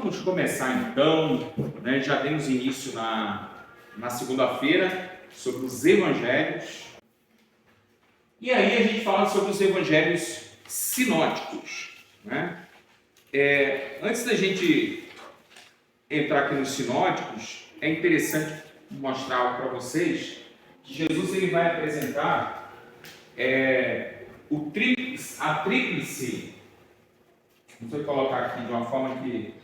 Vamos começar então, né? Já demos início na segunda-feira sobre os evangelhos. E aí a gente fala sobre os evangelhos sinóticos, né? Antes da gente entrar aqui nos sinóticos, é interessante mostrar para vocês que Jesus ele vai apresentar a tríplice. Vou colocar aqui de uma forma que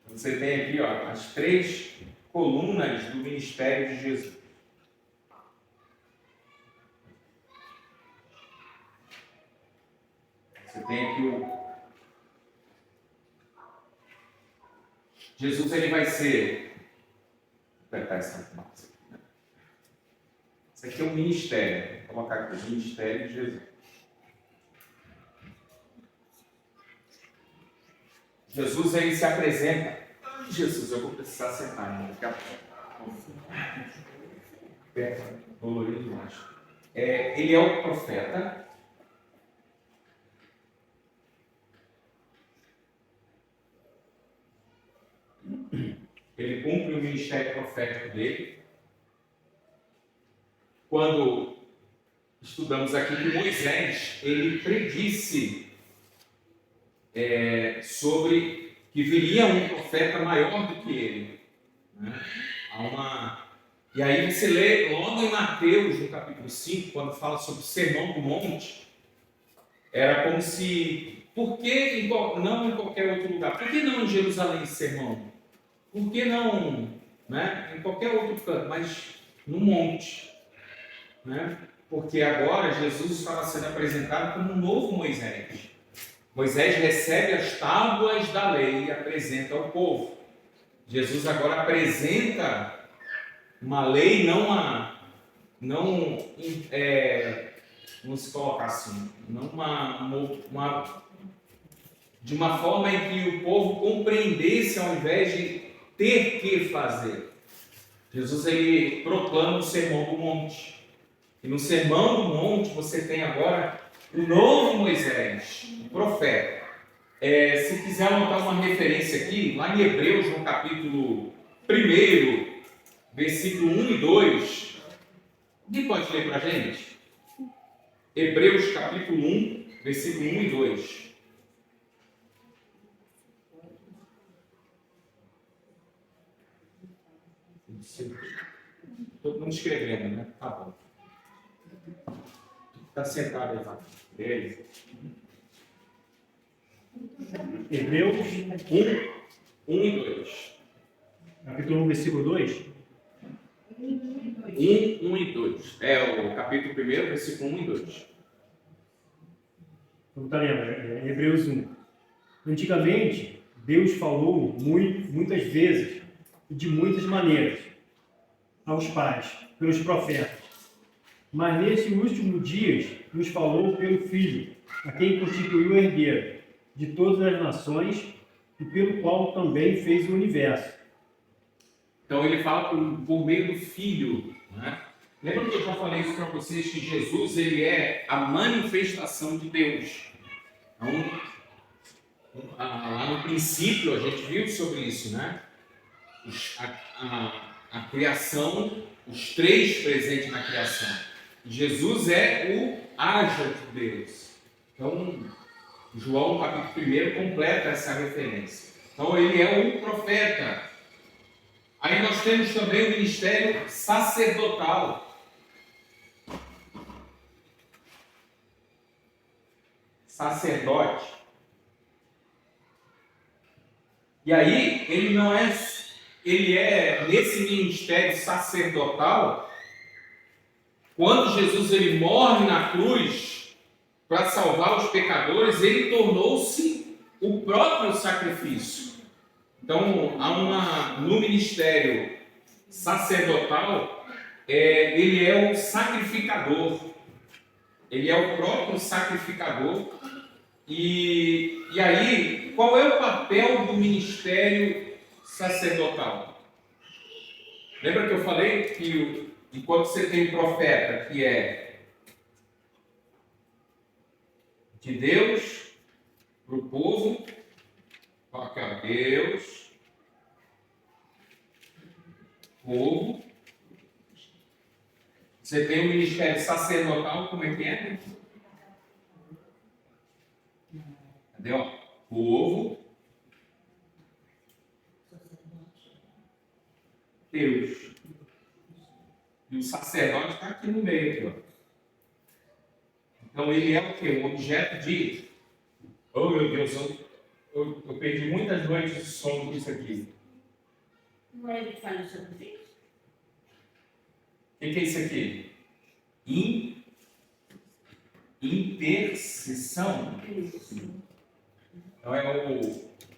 você tem aqui, ó, as 3 colunas do ministério de Jesus. Você tem aqui Jesus, ele vai ser... Vou apertar essa informação aqui, né? Isso aqui é um ministério. Vou colocar aqui o ministério de Jesus. Jesus, ele se apresenta. Jesus, eu vou precisar sentar, né? Daqui a pouco. Dolorido demais. Ele é o profeta. Ele cumpre o ministério profético dele. Quando estudamos aqui que Moisés, ele predisse sobre que viria um profeta maior do que ele, né? E aí você lê logo em Mateus, no capítulo 5, quando fala sobre o Sermão do Monte, era como se, por que não em qualquer outro lugar? Por que não em Jerusalém esse sermão? Por que não, né, em qualquer outro canto, mas no monte? Né? Porque agora Jesus estava sendo apresentado como um novo Moisés. Moisés recebe as tábuas da lei e apresenta ao povo. Jesus agora apresenta uma lei, vamos se colocar assim, não de uma forma em que o povo compreendesse ao invés de ter que fazer. Jesus ele proclama o Sermão do Monte. E no Sermão do Monte você tem agora o novo Moisés, o profeta. Se quiser anotar uma referência aqui, lá em Hebreus, no capítulo 1, versículo 1 e 2. Alguém pode ler para a gente? Hebreus capítulo 1, versículo 1 e 2. Todo mundo escrevendo, né? Tá bom. Está sentado aí, beleza. Hebreus 1 e 2. Capítulo 1, versículo 2. 1 e 2. É o capítulo 1, versículo 1 e 2. Então tá lendo, Hebreus 1. Antigamente, Deus falou muitas vezes e de muitas maneiras aos pais, pelos profetas. Mas nesses últimos dias nos falou pelo Filho, a quem constituiu o herdeiro de todas as nações e pelo qual também fez o universo. Então ele fala por meio do Filho, né? Lembra que eu já falei isso para vocês, que Jesus ele é a manifestação de Deus. Então, lá no princípio a gente viu sobre isso, né? A criação, os 3 presentes na criação. Jesus é o haja de Deus. Então, João capítulo 1 completa essa referência. Então ele é o profeta. Aí nós temos também o ministério sacerdotal. Sacerdote. E aí ele é nesse ministério sacerdotal, quando Jesus ele morre na cruz para salvar os pecadores, ele tornou-se o próprio sacrifício. Então, no ministério sacerdotal, ele é o sacrificador. Ele é o próprio sacrificador. E aí, qual é o papel do ministério sacerdotal? Lembra que eu falei que enquanto você tem um profeta que é de Deus para o povo. Aqui, ó, Deus, povo. Você tem o ministério sacerdotal, como é que é? Cadê, ó? Povo, Deus. E o sacerdote está aqui no meio, aqui, ó. Então ele é o quê? Um objeto de... Oh, meu Deus, eu perdi muitas noites de sono com isso aqui. Não é ele que faz o sacrifício? O que é isso aqui? Intercessão. Então é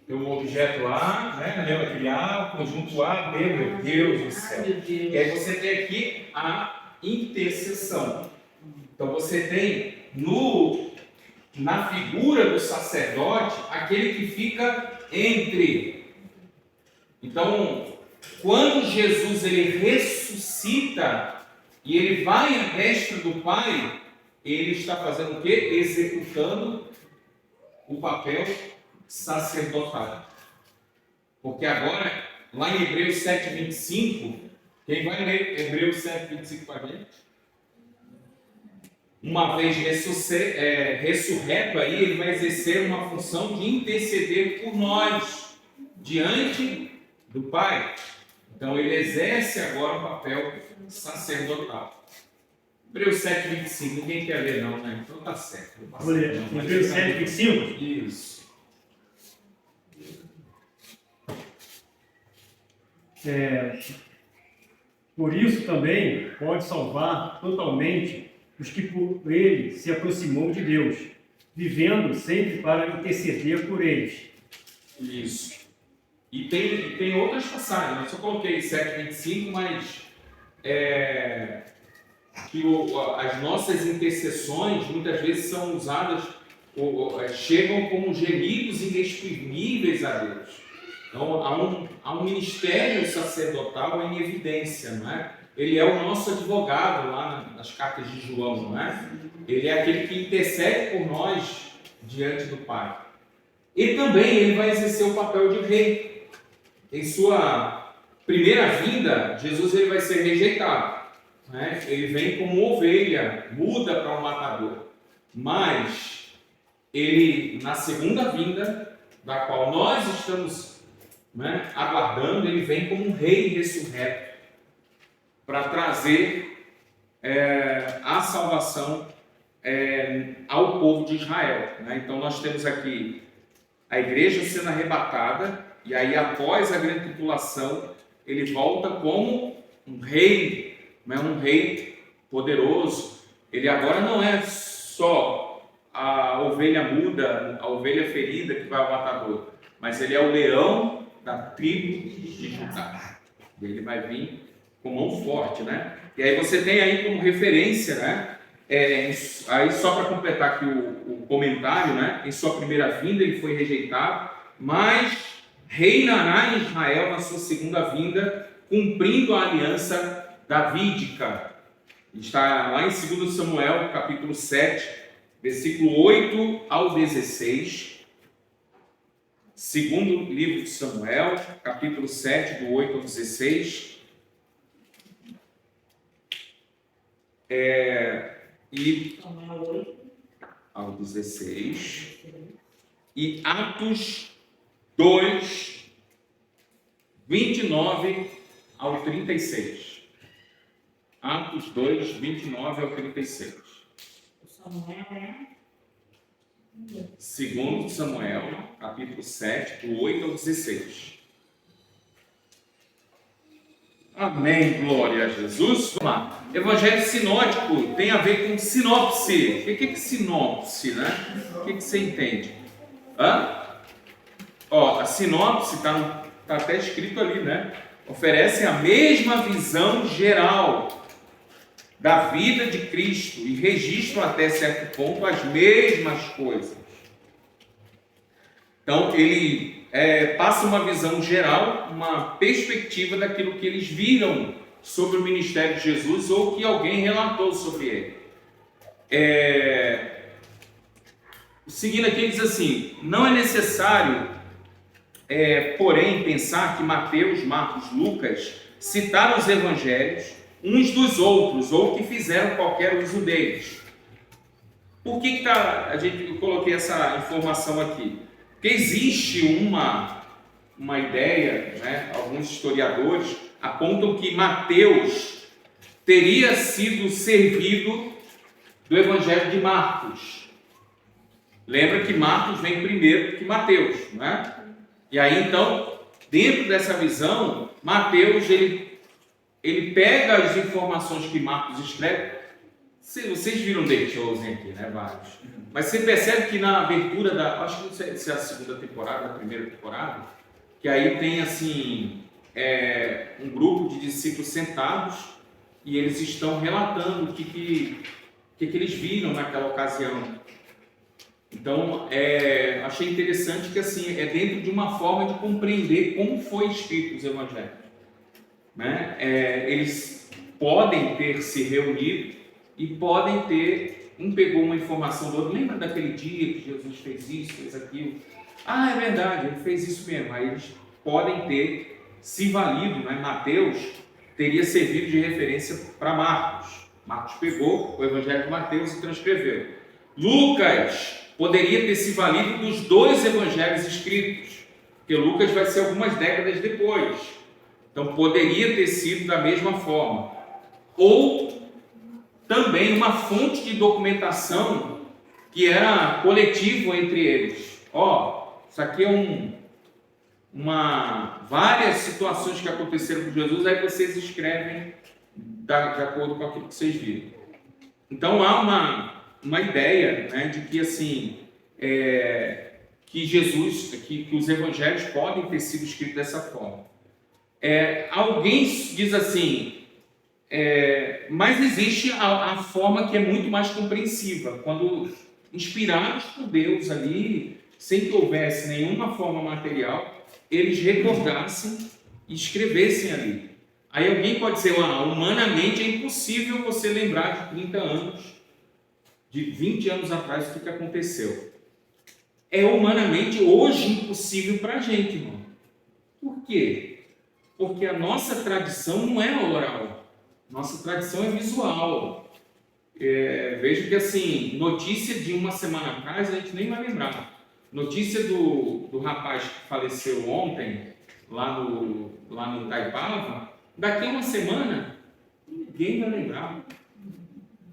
o objeto A, né? Lembra aquele A, o conjunto A, B, meu Deus do céu. E aí você tem aqui a intercessão. Então você tem na figura do sacerdote aquele que fica entre. Então, quando Jesus ele ressuscita e ele vai à destra do Pai, ele está fazendo o quê? Executando o papel sacerdotal. Porque agora, lá em Hebreus 7:25, quem vai ler Hebreus 7:25 para a gente? Uma vez ressurreto aí, ele vai exercer uma função de interceder por nós diante do Pai. Então ele exerce agora o papel sacerdotal. Hebreus 7:25, ninguém quer ler não, né? Então tá certo. Vou ler. Hebreus 7:25? Isso. Por isso também pode salvar totalmente os que por ele se aproximou de Deus, vivendo sempre para interceder por eles. Isso. E tem outras passagens, eu só coloquei 7:25, mas que as nossas intercessões muitas vezes são usadas, chegam como gemidos inexprimíveis a Deus. Então há um ministério sacerdotal em evidência, não é? Ele é o nosso advogado lá nas cartas de João, não é? Ele é aquele que intercede por nós diante do Pai. E também ele vai exercer o papel de rei. Em sua primeira vinda, Jesus ele vai ser rejeitado, né? Ele vem como ovelha, muda para um matador. Mas ele, na segunda vinda, da qual nós estamos, né, aguardando, ele vem como um rei ressurreto para trazer a salvação ao povo de Israel, né? Então nós temos aqui a igreja sendo arrebatada, e aí após a grande tribulação ele volta como um rei, né? Um rei poderoso. Ele agora não é só a ovelha muda, a ovelha ferida que vai ao matador, mas ele é o leão da tribo de Judá. Ele vai vir com mão forte, né? E aí você tem aí como referência, né? Aí só para completar aqui o comentário, né? Em sua primeira vinda ele foi rejeitado, mas reinará em Israel na sua segunda vinda, cumprindo a aliança davídica. Está lá em 2 Samuel, capítulo 7, versículo 8 ao 16. Segundo livro de Samuel, capítulo 7, do 8 ao 16. E ao 16. E Atos 2, 29 ao 36. Atos 2, 29 ao 36. Segundo Samuel, capítulo 7, do 8 ao 16. Amém, glória a Jesus. Vamos lá. Evangelho sinótico tem a ver com sinopse. O que é sinopse, né? O que você entende? A sinopse está até escrito ali, né? Oferece a mesma visão geral da vida de Cristo e registram até certo ponto as mesmas coisas. Então ele passa uma visão geral, uma perspectiva daquilo que eles viram sobre o ministério de Jesus ou que alguém relatou sobre ele. seguindo aqui, ele diz assim: não é necessário, porém, pensar que Mateus, Marcos, Lucas citaram os evangelhos uns dos outros, ou que fizeram qualquer uso deles. Por que eu coloquei essa informação aqui? Porque existe uma ideia, né? Alguns historiadores apontam que Mateus teria sido servido do evangelho de Marcos. Lembra que Marcos vem primeiro que Mateus, né? E aí, então, dentro dessa visão, Mateus, ele pega as informações que Marcos escreve. Vocês viram The Chosen aqui, né? Vários. Mas você percebe que na abertura acho que não sei se é a segunda temporada, a primeira temporada, que aí tem, assim, um grupo de discípulos sentados e eles estão relatando o que eles viram naquela ocasião. Então, achei interessante que, assim, é dentro de uma forma de compreender como foi escrito os evangelhos, né? Eles podem ter se reunido e podem ter, um pegou uma informação do outro, lembra daquele dia que Jesus fez isso, fez aquilo? Ah, é verdade, ele fez isso mesmo. Aí eles podem ter se valido, né? Mateus teria servido de referência para Marcos. Marcos pegou o evangelho de Mateus e transcreveu. Lucas poderia ter se valido dos dois evangelhos escritos, porque Lucas vai ser algumas décadas depois. Então poderia ter sido da mesma forma. Ou também uma fonte de documentação que era coletivo entre eles. Isso aqui é várias situações que aconteceram com Jesus, aí vocês escrevem de acordo com aquilo que vocês viram. Então há uma ideia, né, de que, assim, que os evangelhos podem ter sido escritos dessa forma. Alguém diz assim, mas existe a forma que é muito mais compreensiva, quando inspirados por Deus ali, sem que houvesse nenhuma forma material, eles recordassem e escrevessem ali. Aí alguém pode dizer, humanamente é impossível você lembrar de 30 anos, de 20 anos atrás, o que aconteceu. É humanamente hoje impossível para a gente, irmão. Por quê? Porque a nossa tradição não é oral. Nossa tradição é visual. Vejo que, assim, notícia de uma semana atrás a gente nem vai lembrar. Notícia do rapaz que faleceu ontem, lá no Itaipava, daqui a uma semana, ninguém vai lembrar.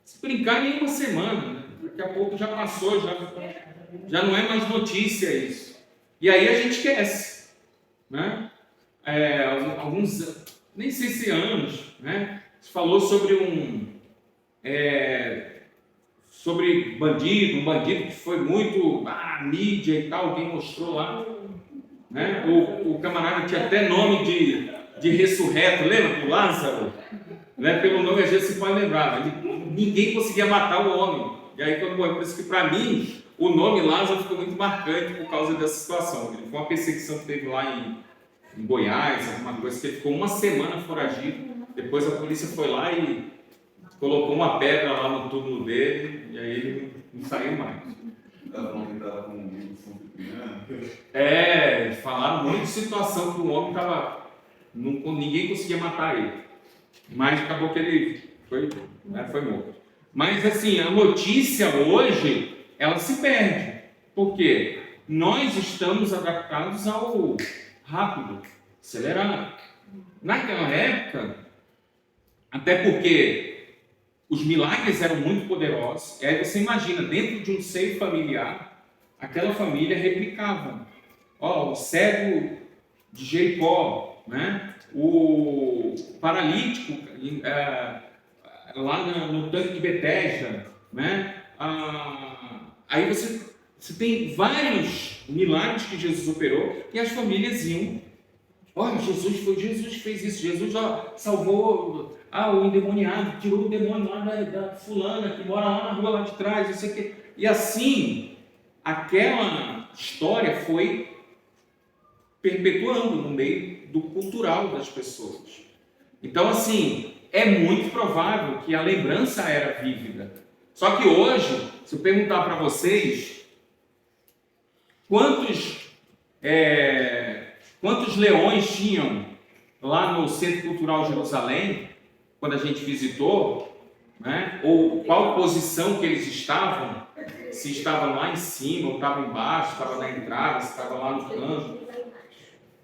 Se brincar, nem uma semana, né? Daqui a pouco já passou, já não é mais notícia isso. E aí a gente esquece, né? Alguns, nem sei se anos, né? Se falou sobre sobre um bandido que foi muito mídia e tal, alguém mostrou lá, né? O camarada tinha até nome de ressurreto, lembra do Lázaro? Né? Pelo nome às vezes se pode lembrar, ninguém conseguia matar o homem, e aí quando morreu, por isso que para mim o nome Lázaro ficou muito marcante por causa dessa situação. Foi uma perseguição que teve lá em Goiás, alguma coisa, que ele ficou uma semana foragido, depois a polícia foi lá e colocou uma pedra lá no túmulo dele, e aí ele não saiu mais. Falaram muito de situação que o homem estava, ninguém conseguia matar ele, mas acabou que ele foi morto. Mas, assim, a notícia hoje, ela se perde, porque nós estamos adaptados ao rápido, acelerado. Naquela época, até porque os milagres eram muito poderosos, e aí você imagina, dentro de um seio familiar, aquela família replicava. O cego de Jericó, né? O paralítico lá no tanque de Betesda, né? Aí você tem vários milagres que Jesus operou e as famílias iam. Jesus fez isso, Jesus já salvou o endemoniado, tirou o demônio lá da fulana que mora lá na rua lá de trás, não sei o quê. E assim, aquela história foi perpetuando no meio do cultural das pessoas. Então, assim, é muito provável que a lembrança era vívida. Só que hoje, se eu perguntar para vocês, quantos leões tinham lá no Centro Cultural Jerusalém, quando a gente visitou, né? Ou qual posição que eles estavam, se estavam lá em cima, ou estavam embaixo, estavam na entrada, se estavam lá no canto.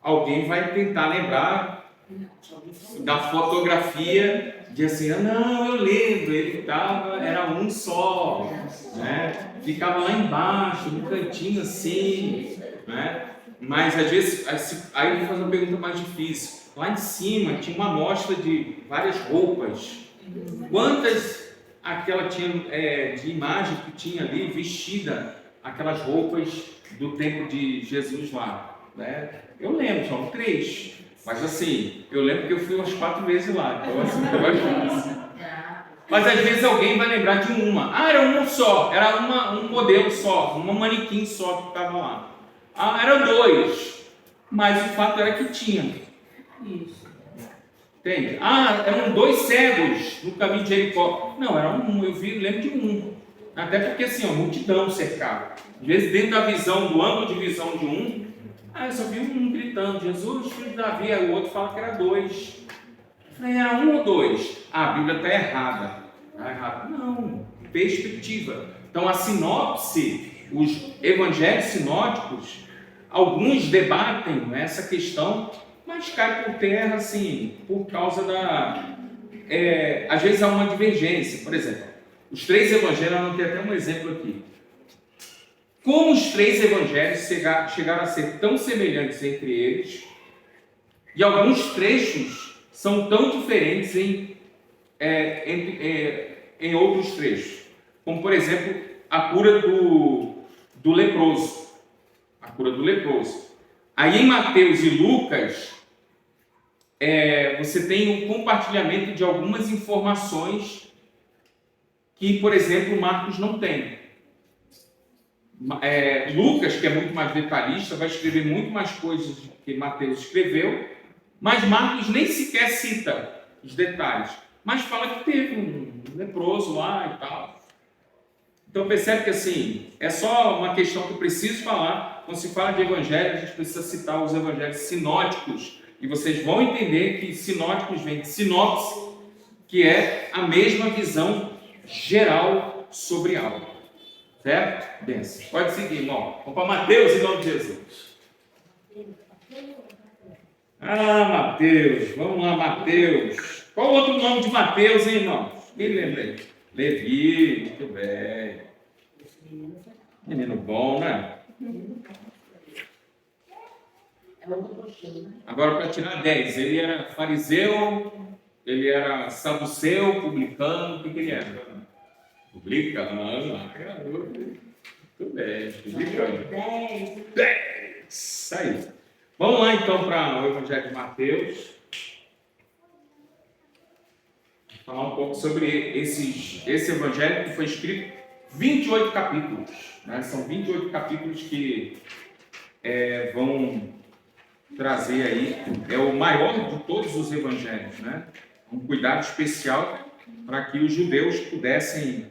Alguém vai tentar lembrar da fotografia de assim, não, eu lembro, ele era um só, né? Ficava lá embaixo, no cantinho assim, né? Mas às vezes, aí eu vou fazer uma pergunta mais difícil. Lá em cima tinha uma amostra de várias roupas. Quantas aquela tinha de imagem que tinha ali vestida aquelas roupas do tempo de Jesus lá, né? Eu lembro, são 3. Mas assim, eu lembro que eu fui umas 4 vezes lá, então assim, foi mais fácil. Mas às vezes alguém vai lembrar de uma. Era uma só, era um modelo só, uma manequim só que estava lá. Eram 2, mas o fato era que tinha. Isso. Entende? Eram 2 cegos no caminho de Jericó. Não, era eu lembro de um. Até porque assim, a multidão cercava. Às vezes dentro da visão, do ângulo de visão de um, eu só vi um gritando, Jesus, filho de Davi, aí o outro fala que era 2. Eu falei, era 1 ou 2? A Bíblia está errada. Está errada. Não, perspectiva. Então a sinopse, os evangelhos sinóticos, alguns debatem essa questão, mas cai por terra, assim, por causa às vezes há uma divergência. Por exemplo, os 3 evangelhos, eu anotei até um exemplo aqui. Como os 3 evangelhos chegaram a ser tão semelhantes entre eles, e alguns trechos são tão diferentes em outros trechos. Como, por exemplo, a cura do leproso. A cura do leproso. Aí em Mateus e Lucas, você tem um compartilhamento de algumas informações que, por exemplo, Marcos não tem. Lucas, que é muito mais detalhista, vai escrever muito mais coisas do que Mateus escreveu, mas Marcos nem sequer cita os detalhes, mas fala que teve um leproso lá e tal. Então percebe que assim, é só uma questão que eu preciso falar. Quando se fala de evangelho, a gente precisa citar os evangelhos sinóticos, e vocês vão entender que sinóticos vem de sinopse, que é a mesma visão geral sobre algo. Certo? Benção. Pode seguir, irmão. Vamos para Mateus, em nome de Jesus. Mateus. Vamos lá, Mateus. Qual o outro nome de Mateus, hein, irmão? Me lembra aí. Levi, muito bem. Menino bom, né? Agora, para tirar 10, ele era fariseu, ele era saduceu, publicano, o que ele era? Publicano, muito bem, publicano. 10. Isso aí. Vamos lá então para o Evangelho de Mateus. Vou falar um pouco sobre esse Evangelho que foi escrito 28 capítulos. Né? São 28 capítulos que vão trazer aí, é o maior de todos os Evangelhos, né? Um cuidado especial para que os judeus pudessem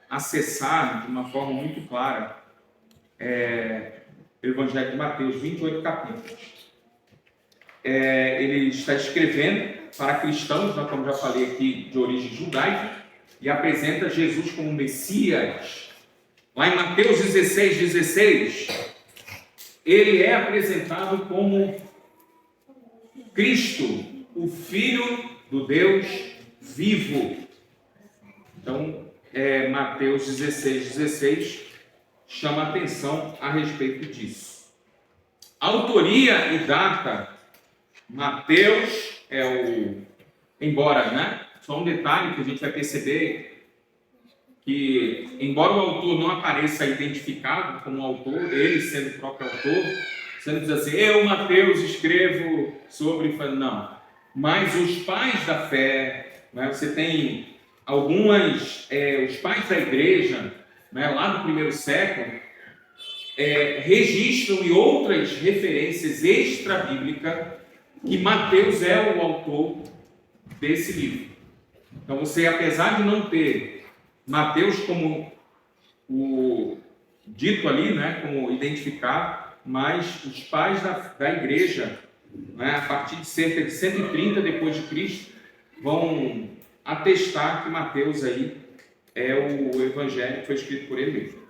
acessar de uma forma muito clara o Evangelho de Mateus, 28 capítulos. Ele está escrevendo para cristãos, né, como já falei aqui, de origem judaica, e apresenta Jesus como Messias. Lá em Mateus 16, ele é apresentado como Cristo, o Filho do Deus vivo. Então, Mateus 16 chama a atenção a respeito disso. Autoria e data, Mateus embora, né? Só um detalhe que a gente vai perceber que, embora o autor não apareça identificado como autor, ele sendo o próprio autor, você não diz assim, eu, Mateus, escrevo sobre... Não. Mas os pais da fé, né? Você tem os pais da igreja, né? Lá no primeiro século, registram em outras referências extra-bíblicas que Mateus é o autor desse livro. Então você, apesar de não ter Mateus como o dito ali, né? Como identificado, mas os pais da igreja, né, a partir de cerca de 130 depois de Cristo, vão atestar que Mateus aí é o evangelho que foi escrito por ele mesmo.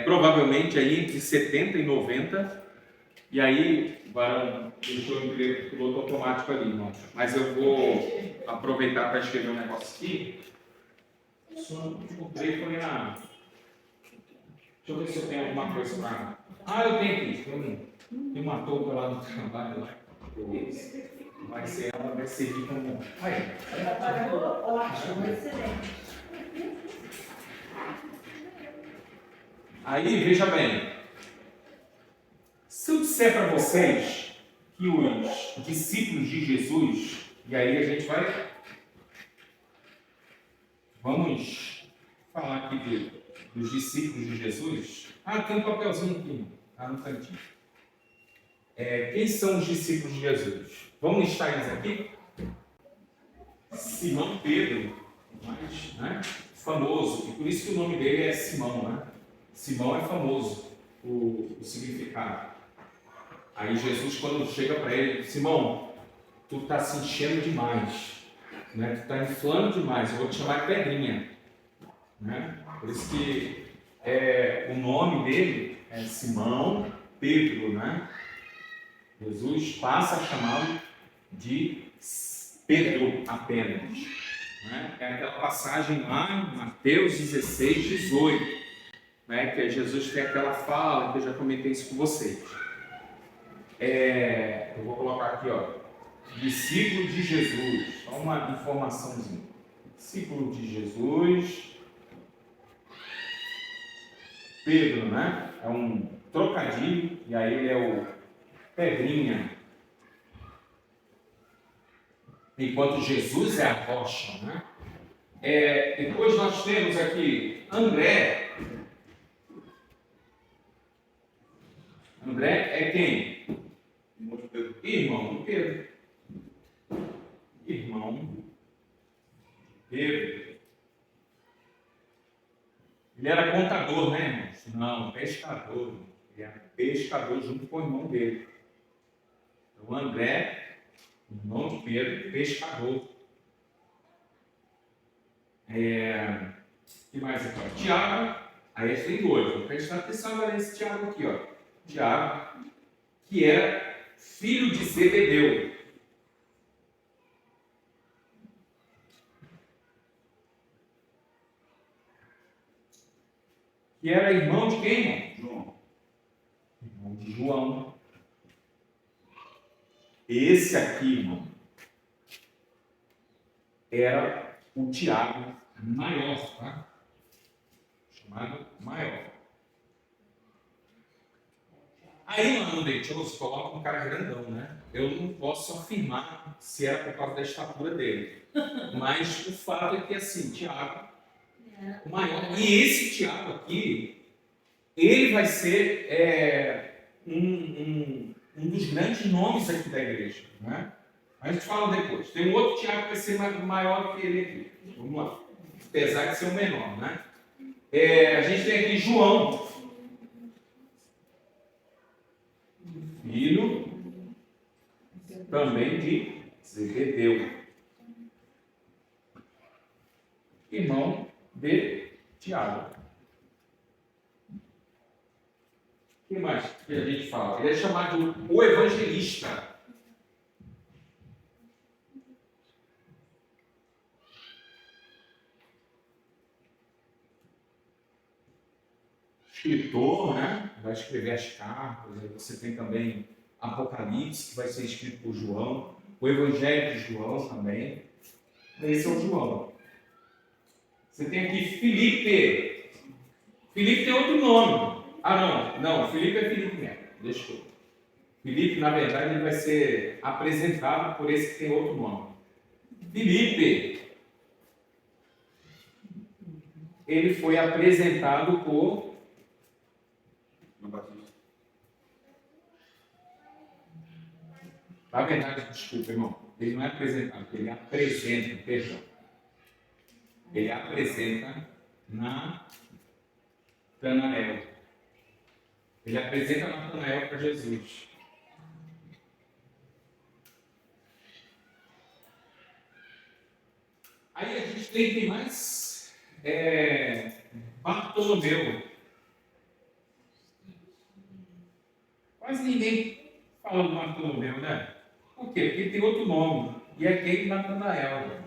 Provavelmente aí entre 70 e 90, e aí o Barão deixou o piloto automático ali, irmão. Mas eu vou aproveitar para escrever um negócio aqui. Só encontrei, foi na... Deixa eu ver se eu tenho alguma coisa para... eu tenho aqui. Tem uma touca lá no trabalho. Lá. Vai ser ela, vai servir como... Ótimo, excelente. Aí, veja bem. Se eu disser para vocês que os discípulos de Jesus... E aí a gente vai... Vamos falar aqui dos discípulos de Jesus. Tem um papelzinho aqui, no cantinho. Quem são os discípulos de Jesus? Vamos listar eles aqui? Simão Pedro, mais famoso, e por isso que o nome dele é Simão, né? Simão é famoso, o significado. Aí Jesus, quando chega para ele, Simão, tu está se enchendo demais, né? Tu está inflando demais, eu vou te chamar de Pedrinha, né? Por isso que o nome dele é Simão Pedro, né? Jesus passa a chamá-lo de Pedro apenas, né? É aquela passagem lá em Mateus 16, 18, né? Que Jesus tem aquela fala, que eu já comentei isso com vocês. Eu vou colocar aqui, discípulo de Jesus, só uma informaçãozinha. Discípulo de Jesus, Pedro, né? É um trocadilho, e aí ele é o Pedrinha. Enquanto Jesus é a rocha, né? Depois nós temos aqui André. André é quem? Irmão de Pedro. Irmão de Pedro. Ele era contador, né, irmãos? Não, pescador. Ele era pescador junto com o irmão dele. Então, André, irmão de Pedro, pescador. Que mais aqui? Tiago, aí tem dois. Vou prestar atenção agora nesse Tiago aqui, Tiago, que era filho de Zebedeu. Que era irmão de quem, irmão? Irmão de João. Esse aqui, irmão, era o Tiago maior, tá? Chamado maior. Aí lá no leitoso coloca um cara grandão, né? Eu não posso afirmar se era por causa da estatura dele. Mas o fato é que, assim, Tiago, o maior. E esse Tiago aqui, ele vai ser um dos grandes nomes aqui da igreja, né? A gente fala depois. Tem um outro Tiago que vai ser maior que ele aqui. Vamos lá. Apesar de ser o menor, né? A gente tem aqui João, filho também de Zebedeu, irmão de Tiago. O que mais que a gente fala? Ele é chamado o evangelista. Escritor, né? Vai escrever as cartas. Você tem também Apocalipse, que vai ser escrito por João. O Evangelho de João também. Esse é o João. Você tem aqui Filipe. Filipe tem outro nome. Não, Filipe é Filipe mesmo. Deixa eu. Filipe, na verdade, ele vai ser apresentado por esse que tem outro nome. Filipe, ele foi apresentado por Na verdade, desculpa, irmão, ele não é apresentado, ele apresenta, perdão. Ele apresenta na Natanael. Ele apresenta Natanael para Jesus. Aí a gente tem mais Bartolomeu. Quase ninguém fala do Bartolomeu, né? Por quê? Porque ele tem outro nome. E é aquele Natanael.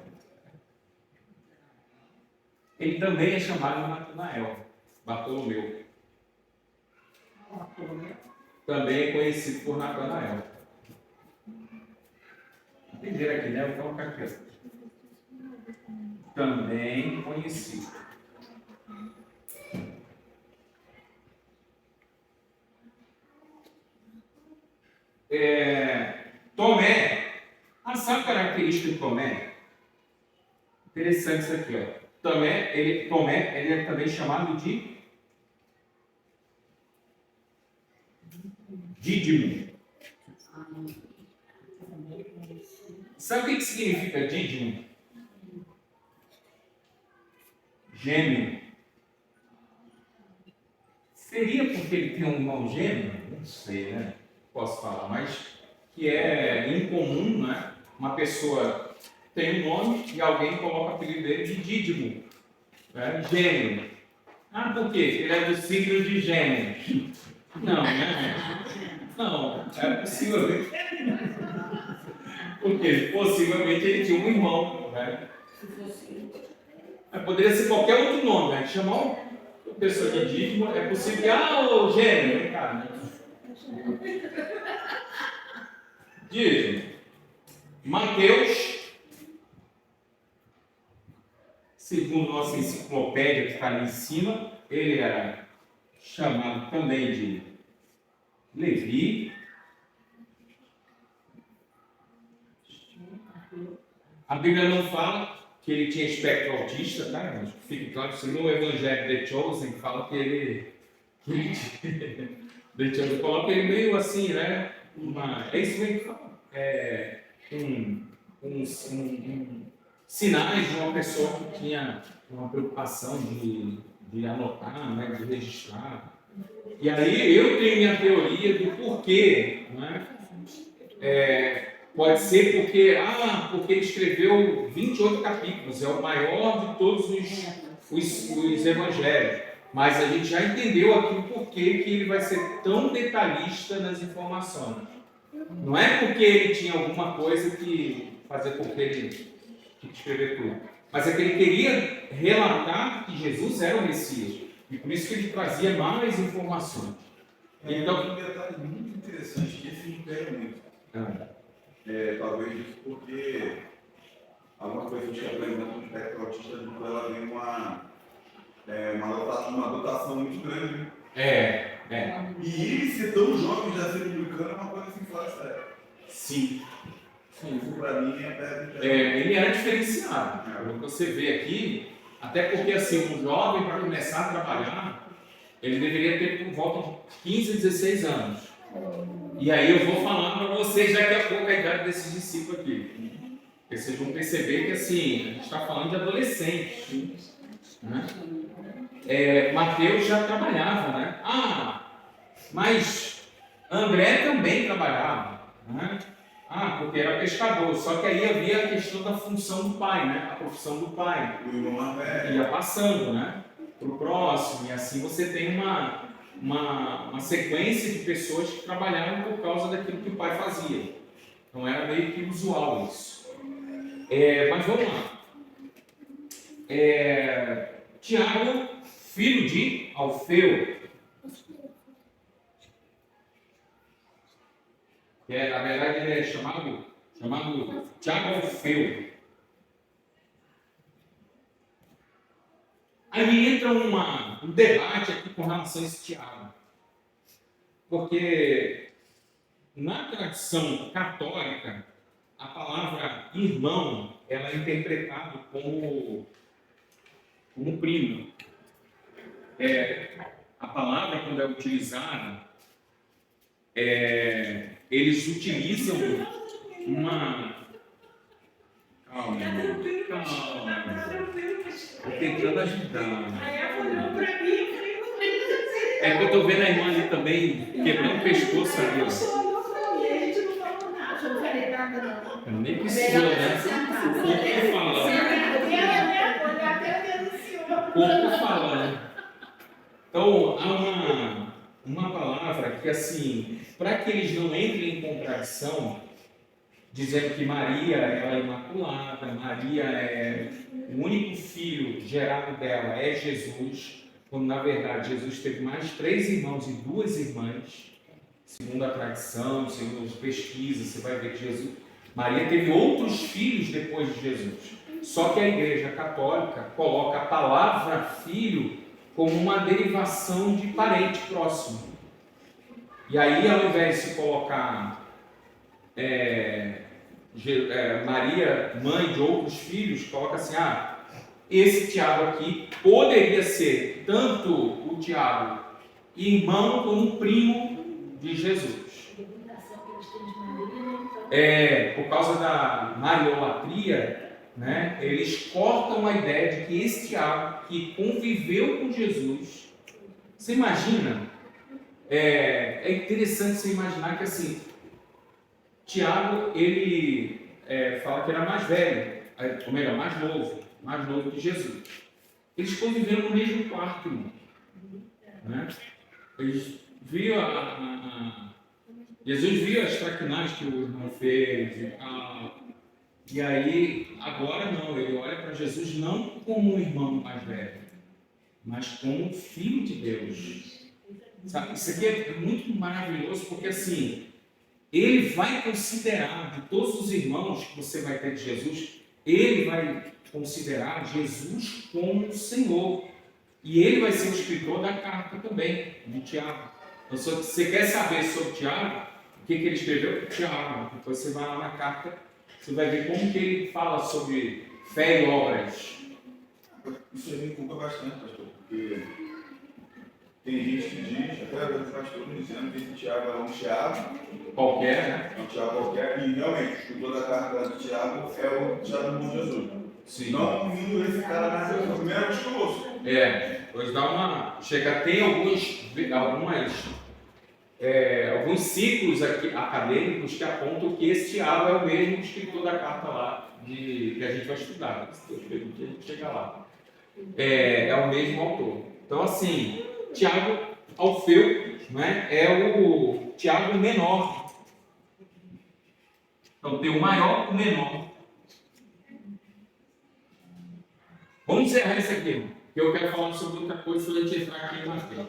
Ele também é chamado de Natanael. Bartolomeu. Também é conhecido por Natanael. Entenderam aqui, né? Eu vou colocar aqui. Também conhecido. Tomé. Sabe a característica de Tomé? Interessante isso aqui, ó. Tomé, ele é também chamado de Dídimo. Sabe o que significa Dídimo? Gêmeo. Seria porque ele tem um irmão gêmeo? Não sei, né? Posso falar, mas que é incomum, né? Uma pessoa tem um nome e alguém coloca o apelido dele de Dídimo, né? Gêmeo. Por quê? Ele é do signo de Gêmeo. Não, né? Não, é possivelmente. Porque possivelmente ele tinha um irmão, né? Poderia ser qualquer outro nome, né? Chamar uma pessoa de Dídimo, é possível que, o Gêmeo, vem cá, né? Dídimo. Mateus, segundo nossa enciclopédia que está ali em cima, ele era chamado também de Levi. A Bíblia não fala que ele tinha espectro autista, tá? Mas fique claro, se no Evangelho de Chosen fala que ele The Chosen coloca ele meio assim, né? É isso mesmo que fala. Sinais de uma pessoa que tinha uma preocupação de anotar, né? De registrar. E aí eu tenho minha teoria do porquê, né? Pode ser porque ele escreveu 28 capítulos, é o maior de todos os evangelhos. Mas a gente já entendeu aqui o porquê que ele vai ser tão detalhista nas informações. Não é porque ele tinha alguma coisa que fazer com que ele tinha que escrever tudo. Mas é que ele queria relatar que Jesus era o Messias. E por isso que ele trazia mais informações. Então, um detalhe muito interessante que esse impera muito. Talvez isso porque algumas pessoas que apresentam um espectro autista, ela tem uma dotação muito grande. E ele ser tão jovem já ser publicano é uma coisa assim fora de sério. Sim. Isso para mim ele era diferenciado. Você vê aqui, até porque assim, um jovem para começar a trabalhar, ele deveria ter por volta de 15 a 16 anos. E aí eu vou falar para vocês daqui a pouco a idade desses discípulos aqui. Porque vocês vão perceber que assim, a gente está falando de adolescentes. Né? Mateus já trabalhava, né? Mas André também trabalhava, né? Porque era pescador. Só que aí havia a questão da função do pai, né? A profissão do pai. Ia passando, né? Para o próximo. E assim você tem uma sequência de pessoas que trabalharam por causa daquilo que o pai fazia. Então era meio que usual isso. Mas vamos lá. Tiago, filho de Alfeu. Na verdade ele é chamado Tiago Alfeu. Aí entra um debate aqui com relação a esse Tiago. Porque na tradição católica, a palavra irmão ela é interpretada como primo. A palavra, quando é utilizada, eles utilizam uma... Calma. Estou tentando ajudar. É que eu tô vendo a irmã ali também quebrando o pescoço ali. Você olhou pra mim, a gente não falou nada. Eu não falei nada, não. Eu nem precisou, né? O corpo falando. Então, há uma palavra que, assim, para que eles não entrem em contradição, dizendo que Maria ela é imaculada, Maria é o único filho gerado dela é Jesus, quando na verdade Jesus teve mais 3 irmãos e 2 irmãs, segundo a tradição, segundo as pesquisas, você vai ver que Maria teve outros filhos depois de Jesus. Só que a Igreja Católica coloca a palavra filho como uma derivação de parente próximo. E aí, ao invés de se colocar Maria, mãe de outros filhos, coloca assim, esse Tiago aqui poderia ser tanto o Tiago irmão como primo de Jesus. Por causa da mariolatria, né, eles cortam a ideia de que esse Tiago que conviveu com Jesus, você imagina, é interessante você imaginar que assim, Tiago, ele fala que era mais velho, ou melhor, mais novo que Jesus. Eles conviveram no mesmo quarto, irmão. Né? Eles viam Jesus viu as traquinagens que o irmão fez e aí, agora não, ele olha para Jesus não como um irmão mais velho, mas como um filho de Deus. Sabe? Isso aqui é muito maravilhoso, porque assim, ele vai considerar, de todos os irmãos que você vai ter de Jesus, ele vai considerar Jesus como o Senhor. E ele vai ser o escritor da carta também, de Tiago. Então, se você quer saber sobre Tiago, o que ele escreveu? Tiago. Depois você vai lá na carta, você vai ver como que ele fala sobre fé e obras. Isso me preocupa bastante, pastor, porque tem gente que diz, até os pastores dizendo que esse Tiago é um Tiago qualquer, né? É um Tiago qualquer, e realmente, o escritor da carta de Tiago é o Tiago do Bom Jesus. Sim. Não indo esse cara na primeira vez que eu ouço. Pois dá uma. Tem alguns ciclos aqui, acadêmicos que apontam que esse Tiago é o mesmo escritor da carta lá, que a gente vai estudar. Se Deus permitir, a gente chega lá. É o mesmo autor. Então, assim, Tiago Alfeu, né, é o Tiago menor. Então, tem o maior e o menor. Vamos encerrar isso aqui, irmão, que eu quero falar sobre outra coisa se a gente entrar aqui em Mateus.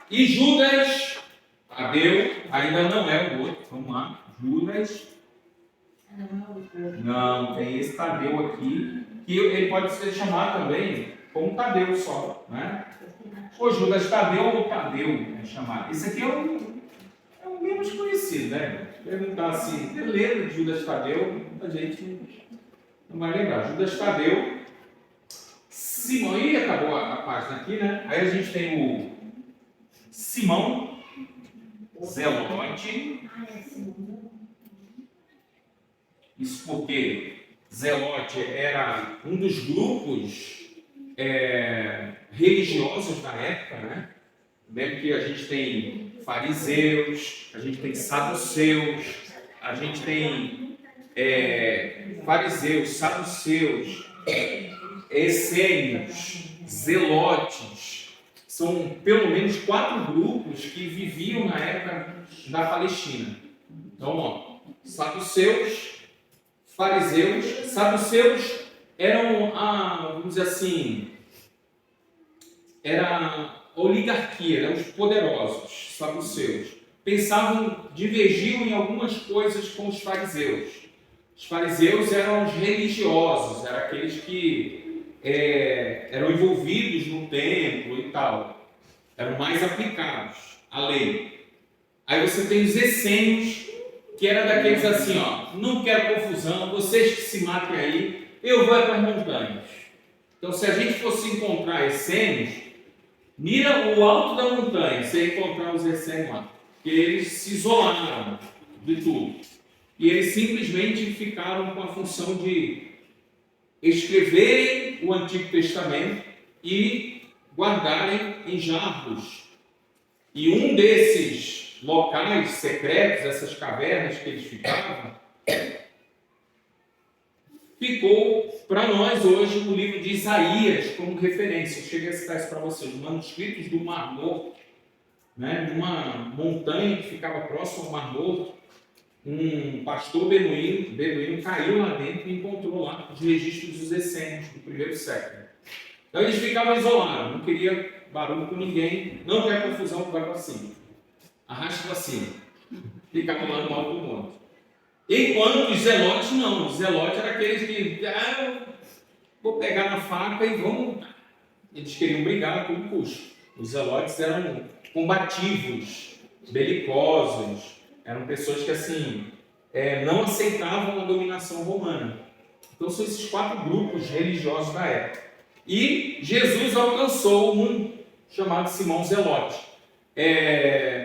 E Judas Tadeu ainda não é o outro. Vamos lá. Judas. Não, tem esse Tadeu aqui, que ele pode ser chamado também como Tadeu só, né? Ou Judas Tadeu ou Tadeu é chamado. Esse aqui é o menos conhecido, né? Perguntar assim, eu lembro de Judas Tadeu, a gente não vai lembrar. Judas Tadeu, Simão, e acabou a página aqui, né? Aí a gente tem o Simão Zelote. Isso porque Zelote era um dos grupos religiosos da época, né? Lembra que a gente tem fariseus, a gente tem saduceus, a gente tem fariseus, saduceus, essênios, zelotes. São pelo menos 4 grupos que viviam na época da Palestina. Então, ó, saduceus, fariseus. Saduceus eram, vamos dizer assim, era a oligarquia, eram os poderosos, saduceus. Divergiam em algumas coisas com os fariseus. Os fariseus eram os religiosos, eram aqueles que eram envolvidos no templo e tal, eram mais aplicados à lei. Aí você tem os essênios, que eram daqueles assim, ó, não quero confusão, vocês que se matem aí, eu vou para as montanhas. Então, se a gente fosse encontrar essênios, mira o alto da montanha, você encontrar os essênios lá, que eles se isolaram de tudo. E eles simplesmente ficaram com a função de escreverem o Antigo Testamento e guardarem em jarros. E um desses locais secretos, essas cavernas que eles ficavam, ficou para nós hoje o livro de Isaías como referência. Eu cheguei a citar isso para vocês, manuscritos do Mar Morto, né? Numa montanha que ficava próximo ao Mar Morto, um pastor beduíno caiu lá dentro e encontrou lá os registros dos essênios do primeiro século. Então eles ficavam isolados, não queria barulho com ninguém, não quer confusão, vai para cima. Arrasta para cima. Ficavam lá no alto do monte. Enquanto os zelotes não. Os zelotes eram aqueles que, vou pegar na faca e vamos. Eles queriam brigar a todo custo. Os zelotes eram combativos, belicosos, eram pessoas que assim não aceitavam a dominação romana. Então são esses 4 grupos religiosos da época. E Jesus alcançou um chamado Simão Zelote.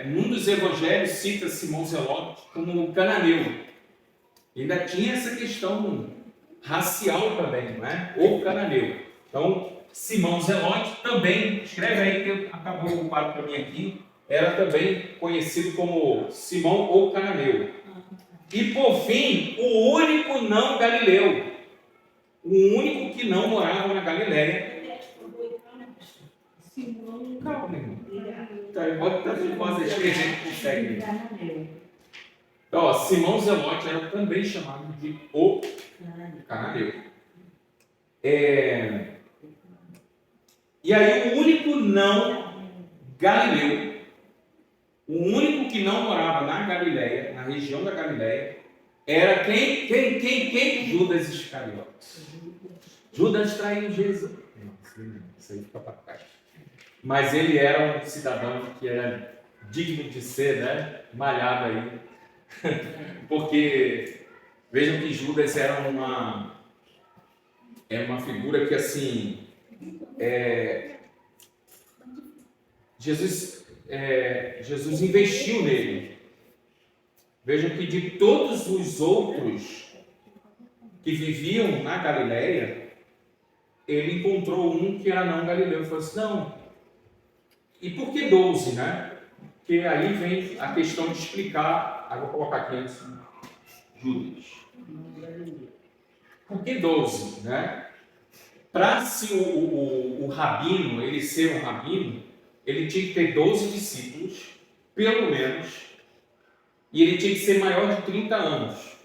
Num dos evangelhos cita Simão Zelote como cananeu. Ainda tinha essa questão racial também, não é? Ou cananeu. Então, Simão Zelote também, escreve aí que acabou o quadro para mim aqui, era também conhecido como Simão ou cananeu. E por fim, o único não galileu, o único que não morava na Galileia. Calma, meu irmão. Bota vocês que a gente consegue. Então, Simão Zelote era também chamado de o cananeu. E aí o único não galileu, o único que não morava na Galileia, na região da Galileia, era quem? Judas Iscariotes. Judas traiu Jesus. Isso aí fica para trás. Mas ele era um cidadão que era digno de ser, né, malhado aí. Porque vejam que Judas era uma figura que assim Jesus investiu nele. Vejam que de todos os outros que viviam na Galileia, ele encontrou um que era não galileu. Ele falou assim, não. E por que 12, né? Porque aí vem a questão de explicar. Vou colocar aqui antes. Judas. Por que 12, né? Para se o rabino, ele ser um rabino, ele tinha que ter 12 discípulos, pelo menos, e ele tinha que ser maior de 30 anos.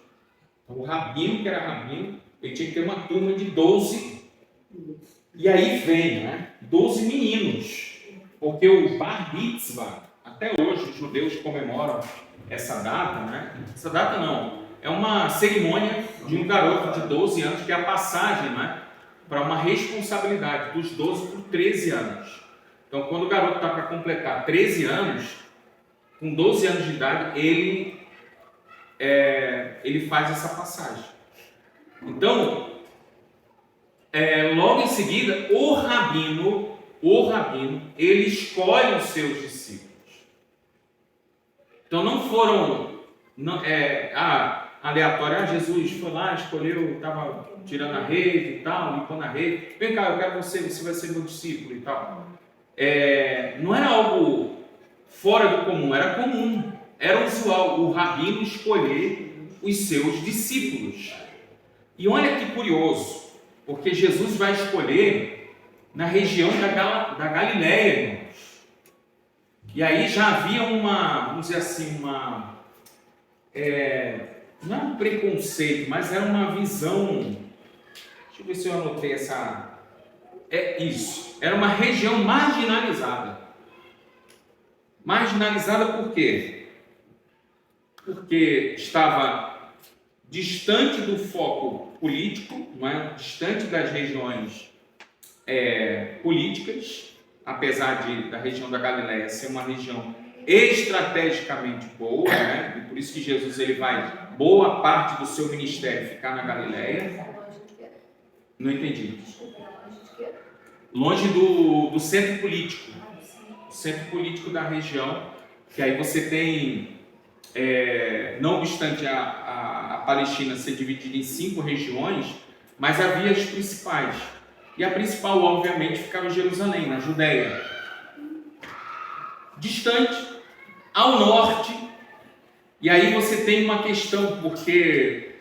Então, o rabino, que era rabino, ele tinha que ter uma turma de 12, e aí vem, né, 12 meninos, porque o Bar Mitzvah, até hoje os judeus comemoram essa data, né? Essa data não, é uma cerimônia de um garoto de 12 anos, que é a passagem, né, para uma responsabilidade dos 12 por 13 anos. Então, quando o garoto está para completar 13 anos, com 12 anos de idade, ele faz essa passagem. Então, logo em seguida, o rabino, ele escolhe os seus discípulos. Então, não foram aleatório. Jesus foi lá, escolheu, estava tirando a rede e tal, limpando a rede. Vem cá, eu quero você vai ser meu discípulo e tal. Não era algo fora do comum, era comum, era usual o rabino escolher os seus discípulos. E olha que curioso, porque Jesus vai escolher na região da Galileia, irmãos. E aí já havia vamos dizer assim, não é um preconceito, mas era uma visão. Deixa eu ver se eu anotei essa. Isso. Era uma região marginalizada. Marginalizada por quê? Porque estava distante do foco político, não é? Distante das regiões políticas, apesar da região da Galileia ser uma região estrategicamente boa, né? E por isso que Jesus ele vai boa parte do seu ministério ficar na Galileia. Não entendi. Longe do centro político. O centro político da região, que aí você tem, não obstante a Palestina ser dividida em 5 regiões, mas havia as principais. E a principal, obviamente, ficava em Jerusalém, na Judéia. Distante, ao norte. E aí você tem uma questão, porque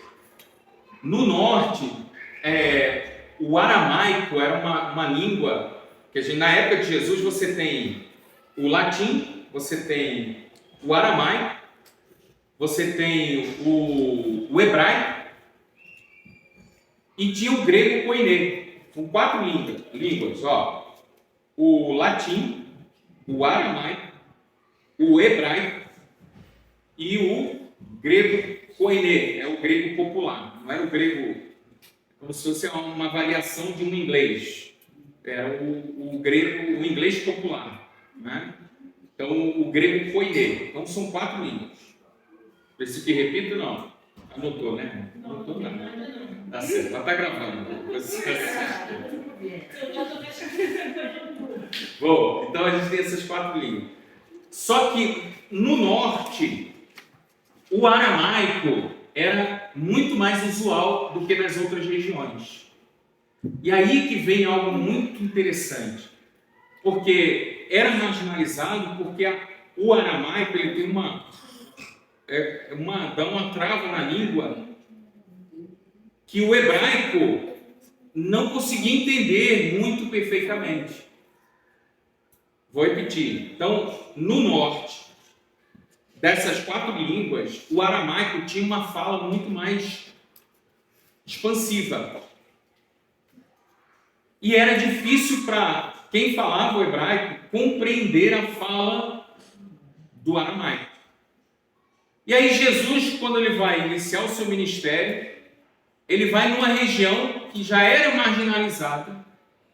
no norte, o aramaico era uma língua, que na época de Jesus você tem o latim, você tem o aramaico, você tem o hebraico e tinha o grego koiné, com 4 línguas, ó, o latim, o aramaico, o hebraico e o grego koiné, é o grego popular, não é o grego, como se fosse uma variação de um inglês, era o grego, o inglês popular, né? Então o grego koiné, então são 4 línguas. Preciso que repita, não? Anotou, né? Anotou, não. Tá certo, ela tá gravando. Bom, então a gente tem essas 4 línguas. Só que no norte, o aramaico era muito mais usual do que nas outras regiões. E aí que vem algo muito interessante, porque era marginalizado porque o aramaico ele tem dá uma trava na língua que o hebraico não conseguia entender muito perfeitamente. Vou repetir. Então, no norte, dessas 4 línguas, o aramaico tinha uma fala muito mais expansiva. E era difícil para quem falava o hebraico compreender a fala do aramaico. E aí Jesus, quando ele vai iniciar o seu ministério, ele vai numa região que já era marginalizada.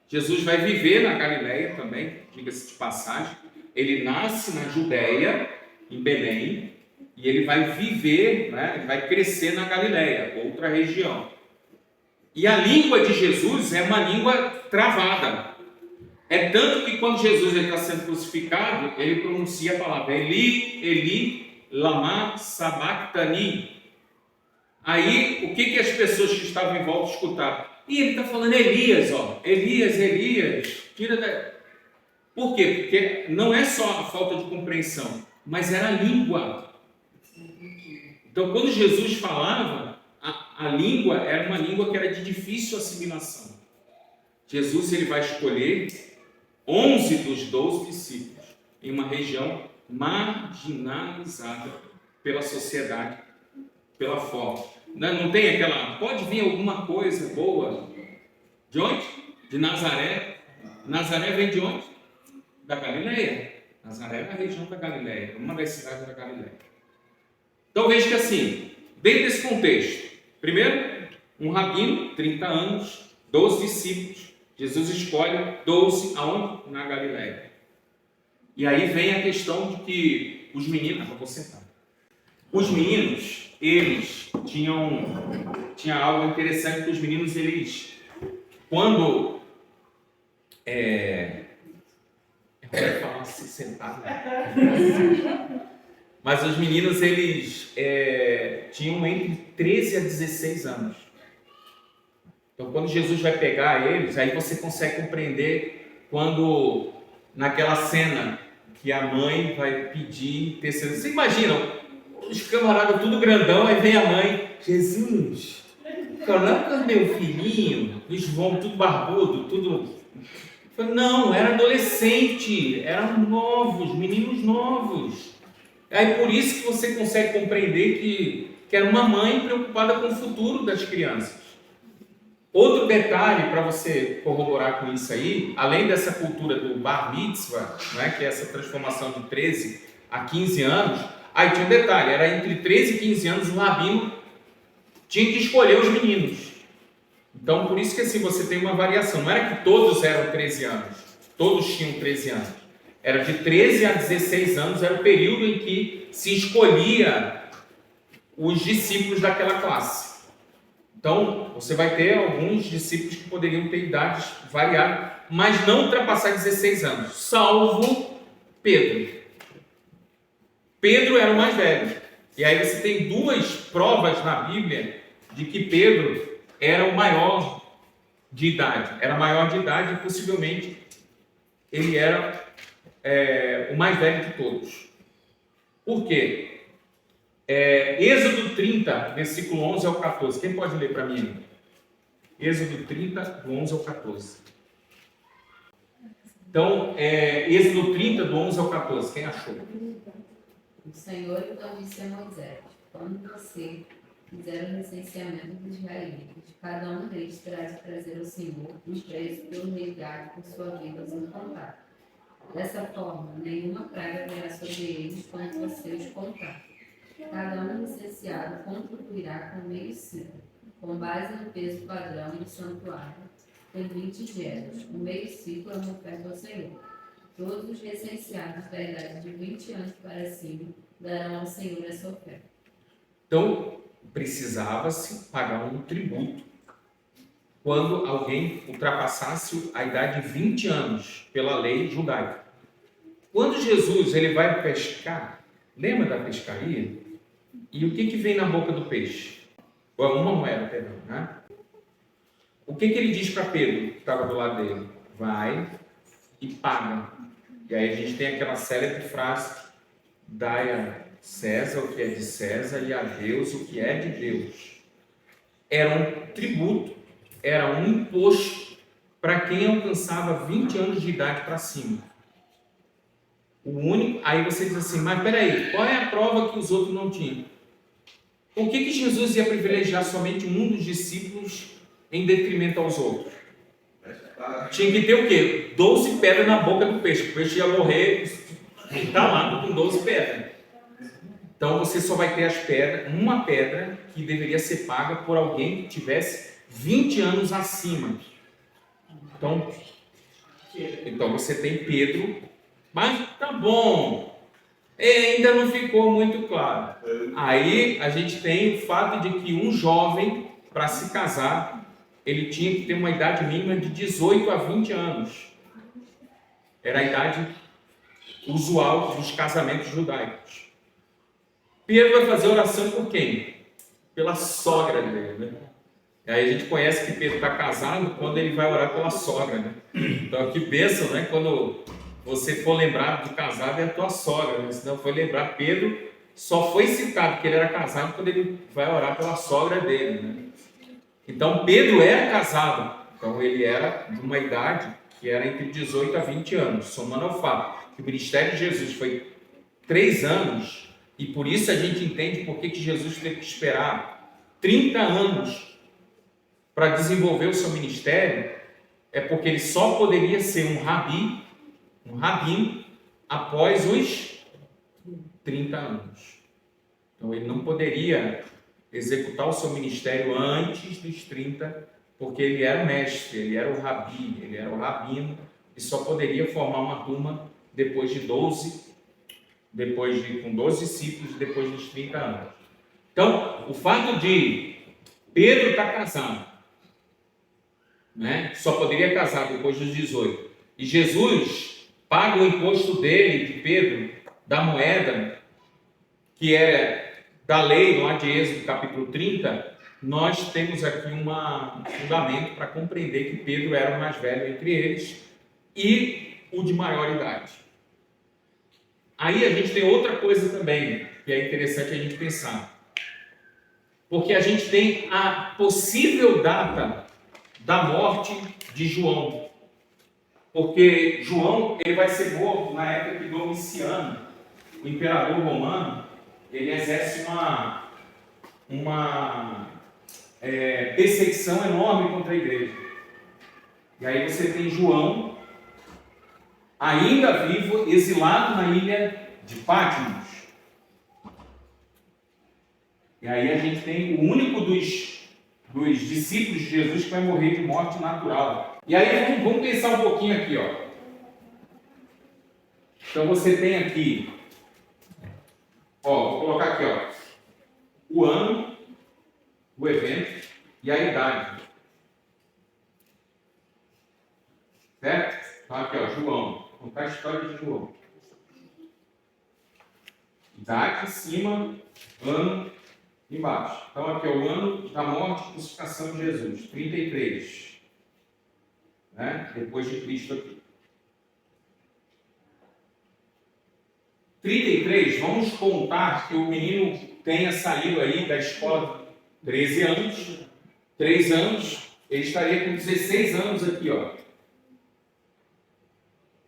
Jesus vai viver na Galileia também, diga-se de passagem. Ele nasce na Judéia, em Belém, e ele vai viver, né, ele vai crescer na Galileia, outra região. E a língua de Jesus é uma língua travada. É tanto que quando Jesus está sendo crucificado, ele pronuncia a palavra Eli, Eli, lama sabachthani. Aí, o que as pessoas que estavam em volta escutaram? E ele está falando Elias, ó. Elias, tira da... Por quê? Porque não é só a falta de compreensão, mas era a língua. Então, quando Jesus falava, a língua era uma língua que era de difícil assimilação. Jesus ele vai escolher 11 dos 12 discípulos em uma região marginalizada pela sociedade, pela fome. Não tem aquela... Pode vir alguma coisa boa. De onde? De Nazaré. Nazaré vem de onde? Da Galileia. Nazaré é a região da Galileia, uma das cidades da Galileia. Então veja que assim, dentro desse contexto, primeiro, um rabino, 30 anos, 12 discípulos. Jesus escolhe 12 aonde? Na Galileia. E aí vem a questão de que os meninos... Vou sentar. Os meninos, eles tinha algo interessante que os meninos, eles... Quando... Eu quero falar assim, sentar, né? Mas os meninos, eles tinham entre 13 a 16 anos. Então, quando Jesus vai pegar eles, aí você consegue compreender quando, naquela cena, que a mãe vai pedir terceiro. Você imagina, os camaradas tudo grandão, aí vem a mãe, Jesus, coloca meu filhinho, o João tudo barbudo, tudo... Não, era adolescente, eram novos, meninos novos. Aí por isso que você consegue compreender que era uma mãe preocupada com o futuro das crianças. Outro detalhe para você corroborar com isso aí, além dessa cultura do bar mitzvah, né, que é essa transformação de 13 a 15 anos, aí tinha um detalhe, era entre 13 e 15 anos o rabino tinha que escolher os meninos. Então, por isso que assim, você tem uma variação. Não era que todos eram 13 anos, todos tinham 13 anos. Era de 13 a 16 anos, era o período em que se escolhia os discípulos daquela classe. Então, você vai ter alguns discípulos que poderiam ter idades variadas, mas não ultrapassar 16 anos, salvo Pedro. Pedro era o mais velho. E aí você tem 2 provas na Bíblia de que Pedro era o maior de idade. Era maior de idade e possivelmente ele era o mais velho de todos. Por quê? Êxodo 30, versículo 11 ao 14. Quem pode ler para mim? Êxodo 30, do 11 ao 14. Então, Êxodo 30, do 11 ao 14. Quem achou? O Senhor então disse a Moisés: quando você fizer o recenseamento dos israelitas, cada um deles terá de trazer ao Senhor os preços pelo resgate por sua vida sem contar. Dessa forma, nenhuma praga virá sobre eles quando você os contar. Cada um licenciado contribuirá com meio ciclo, com base no peso padrão do santuário, com 20 géneros. O meio ciclo é uma oferta ao Senhor. Todos os recenseados da idade de 20 anos para cima darão ao Senhor essa oferta. Então, precisava-se pagar um tributo quando alguém ultrapassasse a idade de 20 anos, pela lei judaica. Quando Jesus ele vai pescar, lembra da pescaria? E o que vem na boca do peixe? Uma moeda, perdão, né? O que ele diz para Pedro, que estava do lado dele? Vai e paga. E aí a gente tem aquela célebre frase: dai a César o que é de César e a Deus o que é de Deus. Era um tributo, era um imposto para quem alcançava 20 anos de idade para cima. O único, aí você diz assim, mas peraí, qual é a prova que os outros não tinham? Por que Jesus ia privilegiar somente um dos discípulos em detrimento aos outros? Tinha que ter o quê? 12 pedras na boca do peixe. O peixe ia morrer entalado com 12 pedras. Então você só vai ter as pedras, uma pedra que deveria ser paga por alguém que tivesse 20 anos acima. Então você tem Pedro, mas tá bom, ainda não ficou muito claro. Aí a gente tem o fato de que um jovem, para se casar, ele tinha que ter uma idade mínima de 18 a 20 anos. Era a idade usual dos casamentos judaicos. Pedro vai fazer oração por quem? Pela sogra dele, né? Aí a gente conhece que Pedro está casado quando ele vai orar pela sogra, né? Então que bênção, né? Quando você for lembrado de casado é a tua sogra, né? Senão foi lembrar, Pedro só foi citado que ele era casado quando ele vai orar pela sogra dele, né? Então Pedro era casado, então ele era de uma idade que era entre 18 a 20 anos, somando ao fato que o ministério de Jesus foi 3 anos, e por isso a gente entende por que Jesus teve que esperar 30 anos para desenvolver o seu ministério, é porque ele só poderia ser um rabino, após os 30 anos. Então ele não poderia executar o seu ministério antes dos 30, porque ele era o mestre, ele era o rabi, ele era o rabino, e só poderia formar uma turma depois de 12, com 12 discípulos, depois dos 30 anos. Então, o fato de Pedro estar casado, né, só poderia casar depois dos 18, e Jesus paga o imposto dele, de Pedro, da moeda, que é da lei, lá de Êxodo capítulo 30, nós temos aqui um fundamento para compreender que Pedro era o mais velho entre eles e o de maior idade. Aí a gente tem outra coisa também que é interessante a gente pensar, porque a gente tem a possível data da morte de João, porque João ele vai ser morto na época que Domiciano, o imperador romano, ele exerce uma perseguição enorme contra a igreja. E aí você tem João, ainda vivo, exilado na ilha de Patmos. E aí a gente tem o único dos discípulos de Jesus que vai morrer de morte natural. E aí vamos pensar um pouquinho aqui, ó. Então você tem aqui, vou colocar aqui, o ano, o evento e a idade. Certo? Então aqui, João. Vou contar a história de João. Idade em cima, ano embaixo. Então aqui é o ano da morte e crucificação de Jesus, 33. né? Depois de Cristo aqui. 33, vamos contar que o menino tenha saído aí da escola 13 anos, 3 anos, ele estaria com 16 anos aqui, ó.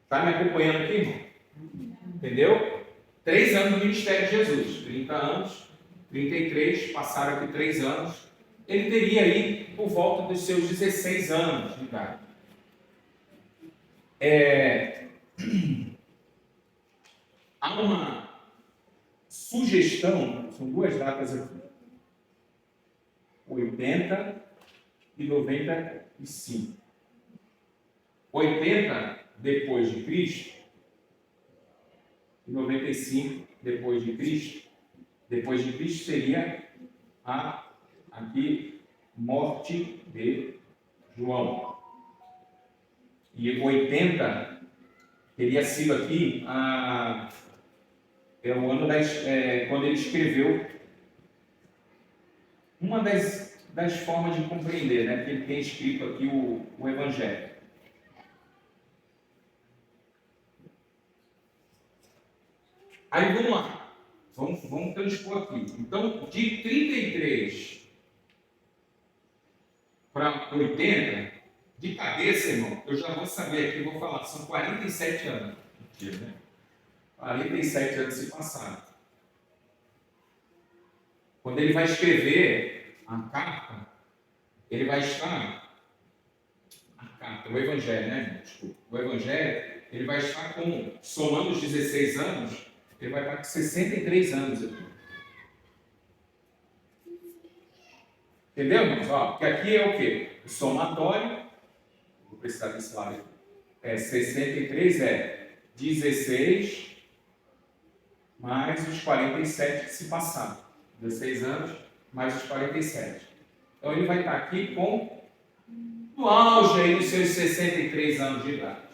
Está me acompanhando aqui, irmão? Entendeu? 3 anos do ministério de Jesus, 30 anos, 33, passaram aqui 3 anos, ele teria aí por volta dos seus 16 anos de idade. Há uma sugestão, são 2 datas aqui, 80 e 95. 80 depois de Cristo e 95 depois de Cristo. Depois de Cristo seria a aqui morte de João. E 80 teria sido aqui o ano quando ele escreveu uma das formas de compreender, né? Que ele tem escrito aqui o Evangelho. Aí vamos lá, vamos transpor aqui. Então, de 33 para 80, de cabeça, irmão, eu já vou saber aqui, vou falar, são 47 anos. Mentira, né? 47 anos se passaram. Quando ele vai escrever a carta, ele vai estar, o Evangelho, né, irmão? Desculpa. O Evangelho, ele vai estar somando os 16 anos, ele vai estar com 63 anos aqui. Entendeu, irmãos? Ó, porque aqui é o quê? O somatório, vou precisar desse lado aqui, 63 é 16 mais os 47 que se passaram. 16 anos mais os 47. Então ele vai estar aqui no auge aí dos seus 63 anos de idade.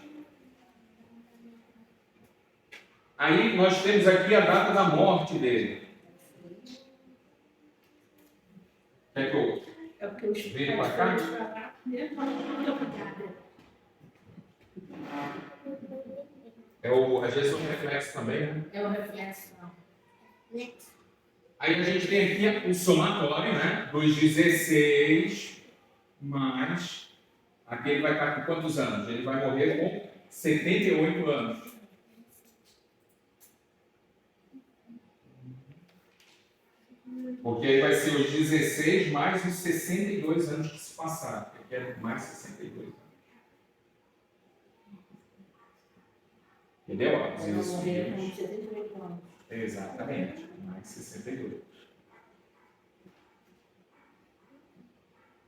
Aí nós temos aqui a data da morte dele. Quer que eu É porque os venha para cá? Às vezes é um reflexo também, né? É o reflexo. Aí a gente tem aqui o somatório, né? Dos 16 mais. Aqui ele vai estar com quantos anos? Ele vai morrer com 78 anos. Porque aí vai ser os 16 mais os 62 anos que se passaram. Aqui é mais 62 anos. Entendeu? Ó, Ela morreu com 78 anos. Exatamente, mais 62.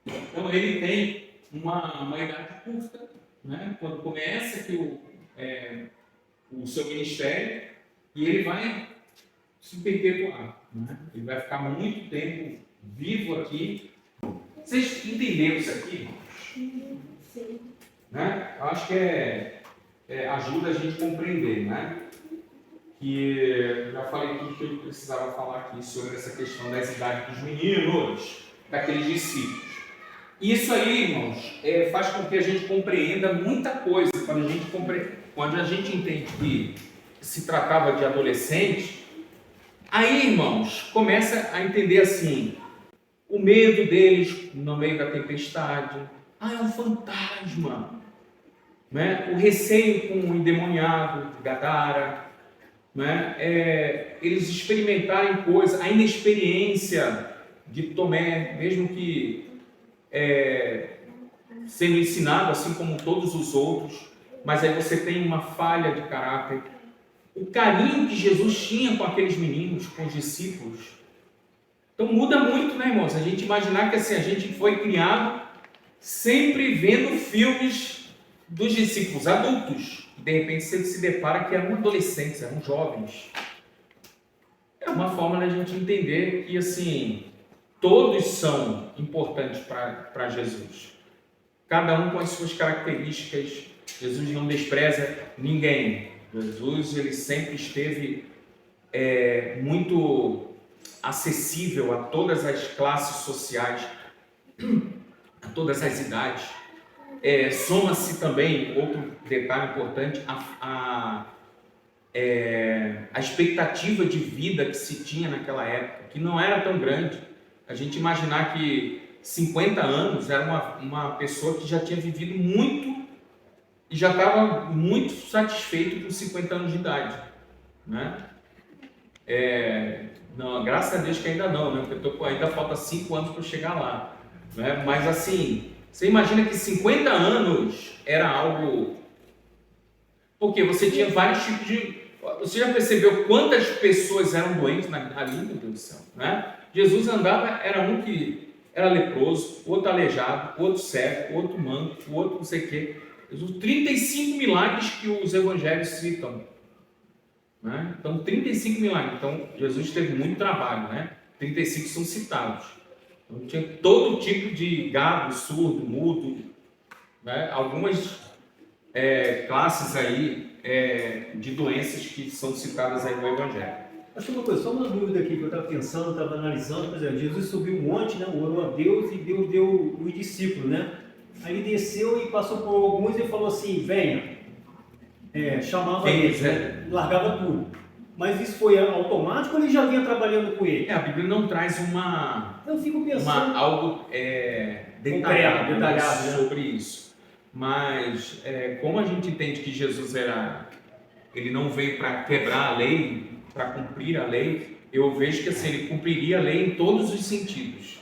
Então ele tem uma idade curta, né? Quando começa aqui o seu ministério, e ele vai se perpetuar, né? Ele vai ficar muito tempo vivo aqui. Vocês entenderam isso aqui, irmãos? Sim. Né? Eu acho que ajuda a gente a compreender, né? Que eu já falei tudo que eu precisava falar aqui sobre essa questão das idades dos meninos, daqueles discípulos. Isso aí, irmãos, faz com que a gente compreenda muita coisa. Quando a gente entende que se tratava de adolescente, aí, irmãos, começa a entender assim, o medo deles no meio da tempestade. É um fantasma. Né? O receio com o endemoniado de Gadara. Né? Eles experimentarem coisas, a inexperiência de Tomé, mesmo que sendo ensinado assim como todos os outros, mas aí você tem uma falha de caráter. O carinho que Jesus tinha com aqueles meninos, com os discípulos. Então muda muito, né, irmãos? A gente imaginar que assim, a gente foi criado sempre vendo filmes dos discípulos adultos. De repente você se depara que eram adolescentes, eram jovens. É uma forma da gente entender que assim, todos são importantes para Jesus. Cada um com as suas características. Jesus não despreza ninguém. Jesus ele sempre esteve muito acessível a todas as classes sociais, a todas as idades. Soma-se também, outro detalhe importante, a expectativa de vida que se tinha naquela época, que não era tão grande. A gente imaginar que 50 anos era uma pessoa que já tinha vivido muito e já estava muito satisfeito com 50 anos de idade, né? Não, graças a Deus que ainda não, né? Porque ainda falta 5 anos para chegar lá, né? Mas assim, você imagina que 50 anos era algo... Porque você tinha vários tipos de... Você já percebeu quantas pessoas eram doentes ali, meu Deus do céu, né? Jesus andava, era um que era leproso, outro aleijado, outro cego, outro manco, outro não sei o quê. 35 milagres que os evangelhos citam, né? Então, 35 milagres. Então, Jesus teve muito trabalho, né? 35 são citados. Então, tinha todo tipo de gado, surdo, mudo, né? Algumas classes aí de doenças que são citadas aí no Evangelho. Acho uma coisa, só uma dúvida aqui que eu estava pensando, estava analisando, por exemplo, Jesus subiu um monte, né? Orou a Deus e Deus deu os discípulos, né? Aí ele desceu e passou por alguns e falou assim, venha. Chamava eles, né? Largava tudo. Mas isso foi automático ou ele já vinha trabalhando com ele? A Bíblia não traz Eu fico pensando... algo detalhado né? sobre isso. Mas como a gente entende que Jesus ele não veio para quebrar a lei, para cumprir a lei, eu vejo que assim, ele cumpriria a lei em todos os sentidos.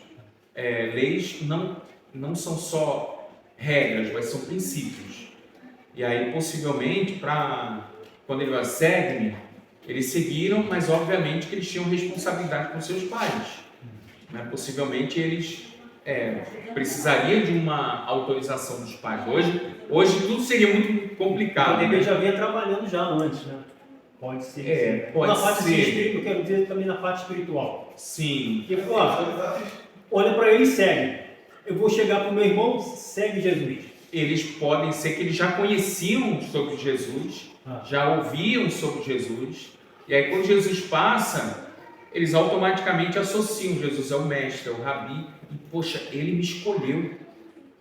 Leis não são só regras, mas são princípios. E aí, possivelmente, quando ele vai segue-me, eles seguiram, mas obviamente que eles tinham responsabilidade com seus pais, né? Possivelmente eles precisariam de uma autorização dos pais. Hoje tudo seria muito complicado. Ele já vinha trabalhando já antes, né? Pode ser. Pode na parte ser. espiritual, eu quero dizer também na parte espiritual. Sim. Porque, olha para ele e segue. Eu vou chegar para o meu irmão, segue Jesus. Eles podem ser que eles já conheciam sobre Jesus, já ouviam sobre Jesus, e aí quando Jesus passa, eles automaticamente associam Jesus ao mestre, ao rabi, e poxa, ele me escolheu.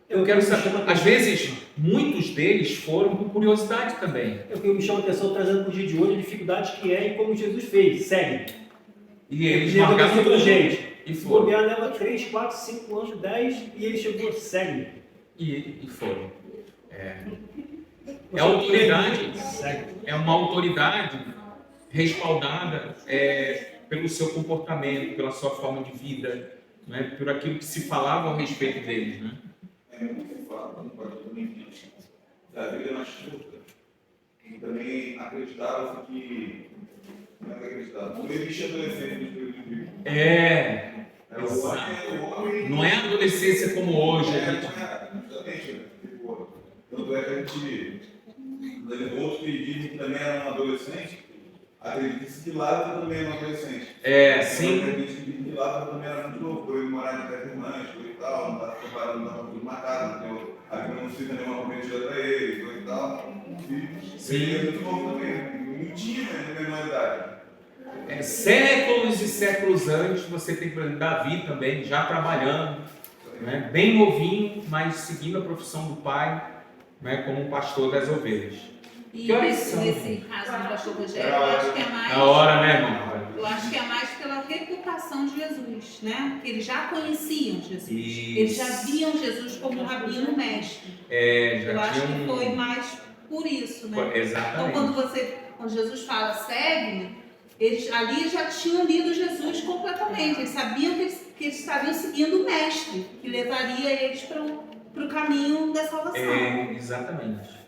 Eu quero saber, às vezes, muitos deles foram por curiosidade também. É o que me chama a atenção, trazendo para o dia de hoje, a dificuldade que é e como Jesus fez, segue. E eles marcaram tudo, gente. E foram. O leva 3, 4, 5 anos, 10, e ele chegou, segue. E foram. Autoridade, é uma autoridade respaldada pelo seu comportamento, pela sua forma de vida, né? Por aquilo que se falava a respeito deles, né? Muito fala, da vida mais curta, e também acreditava que não é que acreditava, não existe adolescente no período bíblico. Não é adolescência como hoje. Exatamente. Tanto é que a gente, outros que dizem que também era um adolescente, acredita-se que Lázaro também era um adolescente. Sim. Acredita-se que Lázaro também era muito novo, por ele morar em terra irmãs, e tal, não estava preparado, não estava tudo marcado, a Bíblia não cita nenhuma comprometida para ele, e tal. Sim. Ele é muito novo também, não tinha a menor idade. Séculos e séculos antes, você tem, por exemplo, Davi também, já trabalhando, né, bem novinho, mas seguindo a profissão do pai, né, como um pastor das ovelhas. E nesse caso do pastor Rogério, eu acho que é mais... A hora, né, irmão? Eu acho que é mais pela reputação de Jesus, né? Porque eles já conheciam Jesus. Isso. Eles já viam Jesus como um rabino mestre. Eu acho que foi mais por isso, né? Exatamente. Então, quando Jesus fala, segue-me, eles ali já tinham lido Jesus completamente. Eles sabiam que eles estavam seguindo o mestre, que levaria eles para o caminho da salvação. Exatamente.